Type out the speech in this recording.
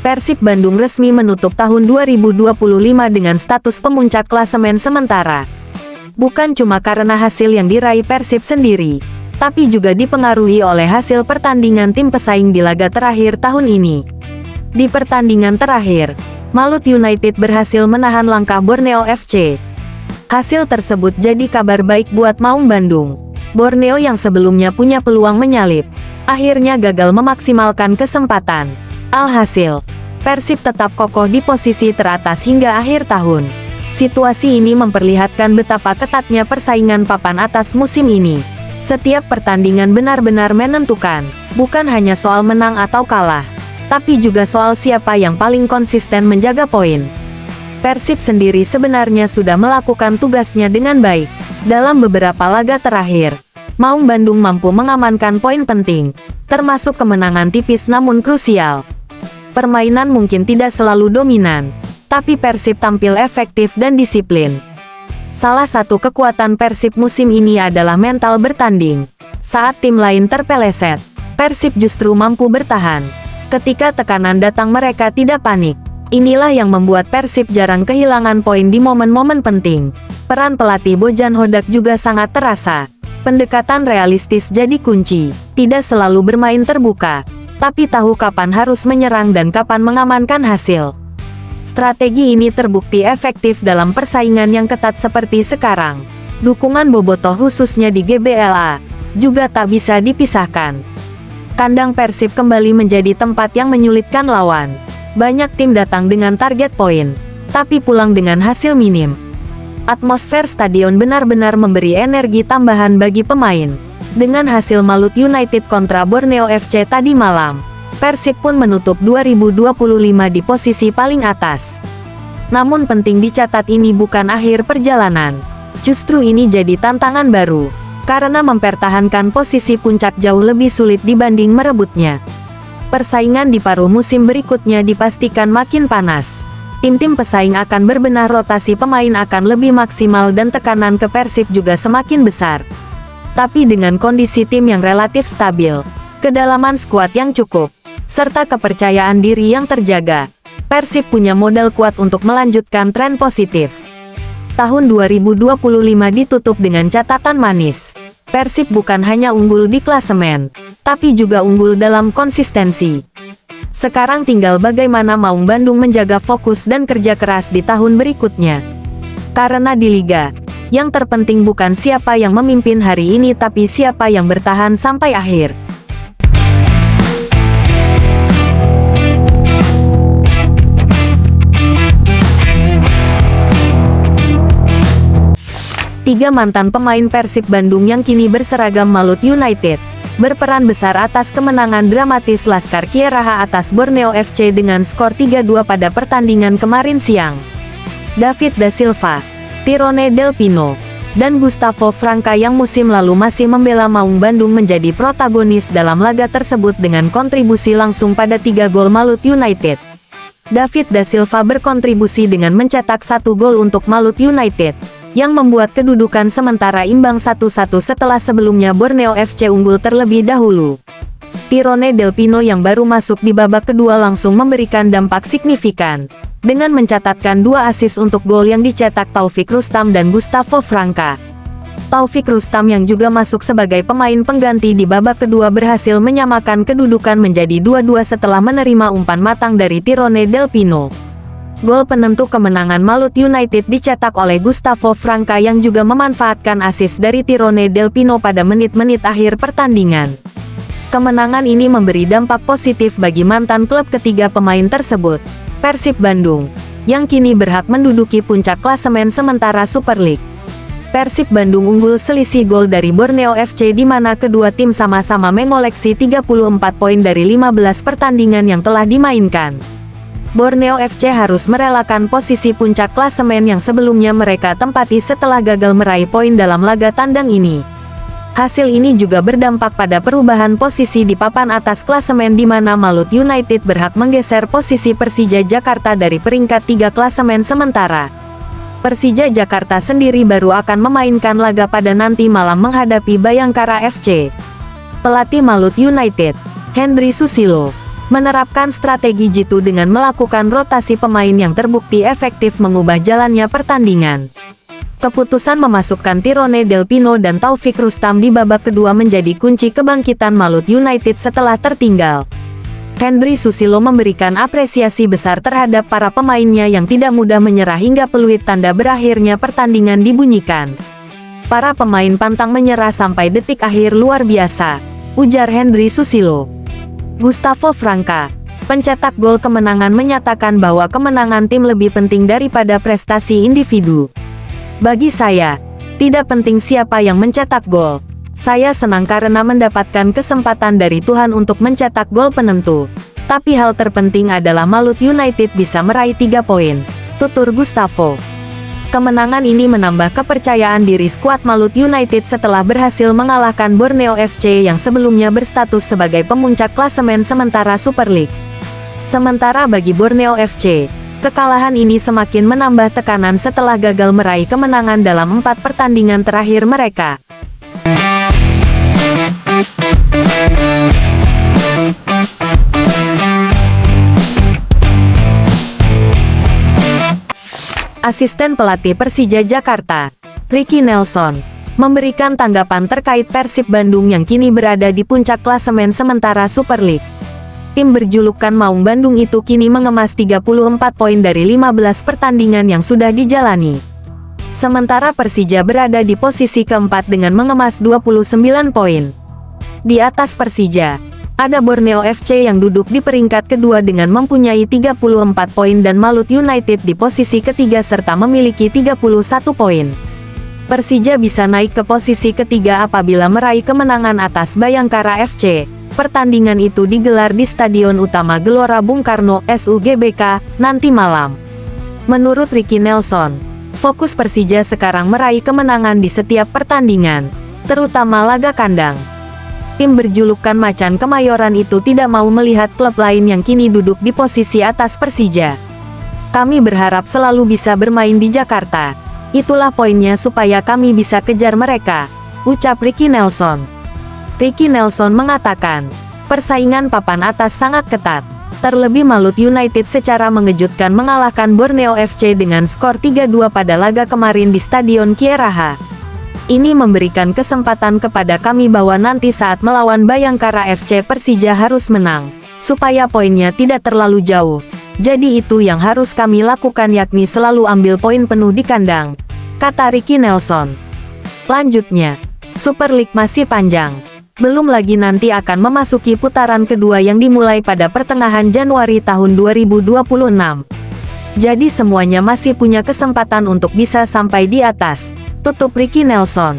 Persib Bandung resmi menutup tahun 2025 dengan status pemuncak klasemen sementara. Bukan cuma karena hasil yang diraih Persib sendiri, tapi juga dipengaruhi oleh hasil pertandingan tim pesaing di laga terakhir tahun ini. Di pertandingan terakhir, Malut United berhasil menahan langkah Borneo FC. Hasil tersebut jadi kabar baik buat Maung Bandung. Borneo yang sebelumnya punya peluang menyalip, akhirnya gagal memaksimalkan kesempatan. Alhasil, Persib tetap kokoh di posisi teratas hingga akhir tahun. Situasi ini memperlihatkan betapa ketatnya persaingan papan atas musim ini. Setiap pertandingan benar-benar menentukan, bukan hanya soal menang atau kalah, tapi juga soal siapa yang paling konsisten menjaga poin. Persib sendiri sebenarnya sudah melakukan tugasnya dengan baik. Dalam beberapa laga terakhir, Maung Bandung mampu mengamankan poin penting, termasuk kemenangan tipis namun krusial. Permainan mungkin tidak selalu dominan, tapi Persib tampil efektif dan disiplin. Salah satu kekuatan Persib musim ini adalah mental bertanding. Saat tim lain terpeleset, Persib justru mampu bertahan. Ketika tekanan datang mereka tidak panik. Inilah yang membuat Persib jarang kehilangan poin di momen-momen penting. Peran pelatih Bojan Hodak juga sangat terasa. Pendekatan realistis jadi kunci, tidak selalu bermain terbuka, tapi tahu kapan harus menyerang dan kapan mengamankan hasil. Strategi ini terbukti efektif dalam persaingan yang ketat seperti sekarang. Dukungan Bobotoh khususnya di GBLA juga tak bisa dipisahkan. Kandang Persib kembali menjadi tempat yang menyulitkan lawan. Banyak tim datang dengan target poin, tapi pulang dengan hasil minim. Atmosfer stadion benar-benar memberi energi tambahan bagi pemain. Dengan hasil Malut United kontra Borneo FC tadi malam, Persib pun menutup 2025 di posisi paling atas. Namun penting dicatat ini bukan akhir perjalanan. Justru ini jadi tantangan baru, karena mempertahankan posisi puncak jauh lebih sulit dibanding merebutnya. Persaingan di paruh musim berikutnya dipastikan makin panas. Tim-tim pesaing akan berbenah, rotasi pemain akan lebih maksimal dan tekanan ke Persib juga semakin besar. Tapi dengan kondisi tim yang relatif stabil, kedalaman skuad yang cukup, serta kepercayaan diri yang terjaga, Persib punya modal kuat untuk melanjutkan tren positif. Tahun 2025 ditutup dengan catatan manis. Persib bukan hanya unggul di klasemen, tapi juga unggul dalam konsistensi. Sekarang tinggal bagaimana Maung Bandung menjaga fokus dan kerja keras di tahun berikutnya. Karena di Liga, yang terpenting bukan siapa yang memimpin hari ini tapi siapa yang bertahan sampai akhir. Tiga mantan pemain Persib Bandung yang kini berseragam Malut United, berperan besar atas kemenangan dramatis Laskar Kieraha atas Borneo FC dengan skor 3-2 pada pertandingan kemarin siang. David da Silva, Tirone Del Pino, dan Gustavo Franca yang musim lalu masih membela Maung Bandung menjadi protagonis dalam laga tersebut dengan kontribusi langsung pada 3 gol Malut United. David da Silva berkontribusi dengan mencetak 1 gol untuk Malut United, yang membuat kedudukan sementara imbang 1-1 setelah sebelumnya Borneo FC unggul terlebih dahulu. Tirone Del Pino yang baru masuk di babak kedua langsung memberikan dampak signifikan, dengan mencatatkan 2 assist untuk gol yang dicetak Taufik Rustam dan Gustavo Franca. Taufik Rustam yang juga masuk sebagai pemain pengganti di babak kedua berhasil menyamakan kedudukan menjadi 2-2 setelah menerima umpan matang dari Tirone Del Pino. Gol penentu kemenangan Malut United dicetak oleh Gustavo Franca yang juga memanfaatkan assist dari Tirone Del Pino pada menit-menit akhir pertandingan. Kemenangan ini memberi dampak positif bagi mantan klub ketiga pemain tersebut, Persib Bandung, yang kini berhak menduduki puncak klasemen sementara Super League. Persib Bandung unggul selisih gol dari Borneo FC di mana kedua tim sama-sama mengoleksi 34 poin dari 15 pertandingan yang telah dimainkan. Borneo FC harus merelakan posisi puncak klasemen yang sebelumnya mereka tempati setelah gagal meraih poin dalam laga tandang ini. Hasil ini juga berdampak pada perubahan posisi di papan atas klasemen di mana Malut United berhak menggeser posisi Persija Jakarta dari peringkat 3 klasemen sementara. Persija Jakarta sendiri baru akan memainkan laga pada nanti malam menghadapi Bayangkara FC. Pelatih Malut United, Hendry Susilo, Menerapkan strategi jitu dengan melakukan rotasi pemain yang terbukti efektif mengubah jalannya pertandingan. Keputusan memasukkan Tirone Del Pino dan Taufik Rustam di babak kedua menjadi kunci kebangkitan Malut United setelah tertinggal. Henry Susilo memberikan apresiasi besar terhadap para pemainnya yang tidak mudah menyerah hingga peluit tanda berakhirnya pertandingan dibunyikan. Para pemain pantang menyerah sampai detik akhir luar biasa, ujar Henry Susilo. Gustavo Franca, pencetak gol kemenangan, menyatakan bahwa kemenangan tim lebih penting daripada prestasi individu. Bagi saya, tidak penting siapa yang mencetak gol. Saya senang karena mendapatkan kesempatan dari Tuhan untuk mencetak gol penentu. Tapi hal terpenting adalah Malut United bisa meraih 3 poin, tutur Gustavo. Kemenangan ini menambah kepercayaan diri skuad Malut United setelah berhasil mengalahkan Borneo FC yang sebelumnya berstatus sebagai pemuncak klasemen sementara Super League. Sementara bagi Borneo FC, kekalahan ini semakin menambah tekanan setelah gagal meraih kemenangan dalam 4 pertandingan terakhir mereka. Asisten pelatih Persija Jakarta, Ricky Nelson, memberikan tanggapan terkait Persib Bandung yang kini berada di puncak klasemen sementara Super League. Tim berjulukan Maung Bandung itu kini mengemas 34 poin dari 15 pertandingan yang sudah dijalani. Sementara Persija berada di posisi keempat dengan mengemas 29 poin. Di atas Persija, ada Borneo FC yang duduk di peringkat kedua dengan mempunyai 34 poin dan Malut United di posisi ketiga serta memiliki 31 poin. Persija bisa naik ke posisi ketiga apabila meraih kemenangan atas Bayangkara FC. Pertandingan itu digelar di Stadion Utama Gelora Bung Karno, SUGBK, nanti malam. Menurut Ricky Nelson, fokus Persija sekarang meraih kemenangan di setiap pertandingan, terutama laga kandang. Tim berjulukan Macan Kemayoran itu tidak mau melihat klub lain yang kini duduk di posisi atas Persija. Kami berharap selalu bisa bermain di Jakarta. Itulah poinnya supaya kami bisa kejar mereka, ucap Ricky Nelson. Ricky Nelson mengatakan, persaingan papan atas sangat ketat. Terlebih Malut United secara mengejutkan mengalahkan Borneo FC dengan skor 3-2 pada laga kemarin di Stadion Kieraha. Ini memberikan kesempatan kepada kami bahwa nanti saat melawan Bayangkara FC Persija harus menang, supaya poinnya tidak terlalu jauh. Jadi itu yang harus kami lakukan, yakni selalu ambil poin penuh di kandang, kata Ricky Nelson. Lanjutnya, Super League masih panjang. Belum lagi nanti akan memasuki putaran kedua yang dimulai pada pertengahan Januari tahun 2026. Jadi semuanya masih punya kesempatan untuk bisa sampai di atas, tutup Ricky Nelson.